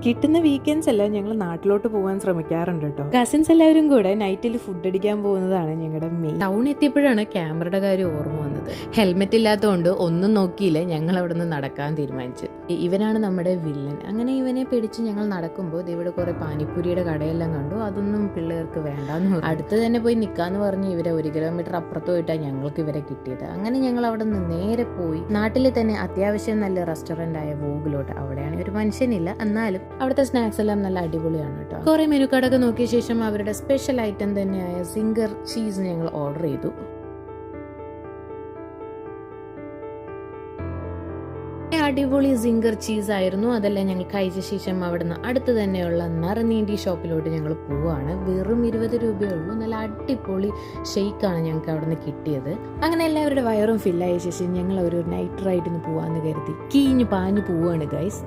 കിട്ടുന്ന വീക്കെൻഡ്സ് എല്ലാം ഞങ്ങൾ നാട്ടിലോട്ട് പോകാൻ ശ്രമിക്കാറുണ്ട് കേട്ടോ. കസിൻസ് എല്ലാവരും കൂടെ നൈറ്റിൽ ഫുഡ് അടിക്കാൻ പോകുന്നതാണ് ഞങ്ങളുടെ മെയിൻ. ടൗൺ എത്തിയപ്പോഴാണ് ക്യാമറയുടെ കാര്യം ഓർമ്മ വന്നത്. ഹെൽമെറ്റ് ഇല്ലാത്തതുകൊണ്ട് ഒന്നും നോക്കിയില്ല, ഞങ്ങൾ അവിടെ നിന്ന് നടക്കാൻ തീരുമാനിച്ചു. ഇവനാണ് നമ്മുടെ വില്ലൻ. അങ്ങനെ ഇവനെ പിടിച്ച് ഞങ്ങൾ നടക്കുമ്പോൾ ഇവിടെ കുറെ പാനിപ്പൂരിയുടെ കടയെല്ലാം കണ്ടു. അതൊന്നും പിള്ളേർക്ക് വേണ്ടാന്ന് പറഞ്ഞു. അടുത്ത് തന്നെ പോയി നിൽക്കാന്ന് പറഞ്ഞ് ഇവരെ 1 കിലോമീറ്റർ അപ്പുറത്ത് പോയിട്ടാണ് ഞങ്ങൾക്ക് ഇവരെ കിട്ടിയത്. അങ്ങനെ ഞങ്ങൾ അവിടെ നിന്ന് നേരെ പോയി നാട്ടിൽ തന്നെ അത്യാവശ്യം നല്ല റെസ്റ്റോറന്റ് ആയ വോഗിലോട്ട്. അവിടെയാണ് ഒരു മനുഷ്യനില്ല, എന്നാലും അവിടുത്തെ സ്നാക്സ് എല്ലാം നല്ല അടിപൊളിയാണ് കേട്ടോ. കുറെ മെനു കാർഡൊക്കെ നോക്കിയ ശേഷം അവരുടെ സ്പെഷ്യൽ ഐറ്റം തന്നെയായ സിംഗർ ചീസ് ഞങ്ങൾ ഓർഡർ ചെയ്തു. അടിപൊളി സിംഗർ ചീസ് ആയിരുന്നു. അതെല്ലാം ഞങ്ങൾ കഴിച്ച ശേഷം അവിടുന്ന് അടുത്ത് തന്നെയുള്ള നറനീണ്ടി ഷോപ്പിലോട്ട് ഞങ്ങൾ പോവുകയാണ്. വെറും 20 രൂപയേ ഉള്ളൂ. നല്ല അടിപൊളി ഷെയ്ക്കാണ് ഞങ്ങൾക്ക് അവിടെ നിന്ന് കിട്ടിയത്. അങ്ങനെ എല്ലാവരുടെ വയറും ഫില്ലായ ശേഷം ഞങ്ങൾ ഒരു നൈറ്റ് റൈഡിന് പോവാന്ന് കരുതി കീഞ്ഞു പാഞ്ഞു പോവാണ് ഗൈസ്.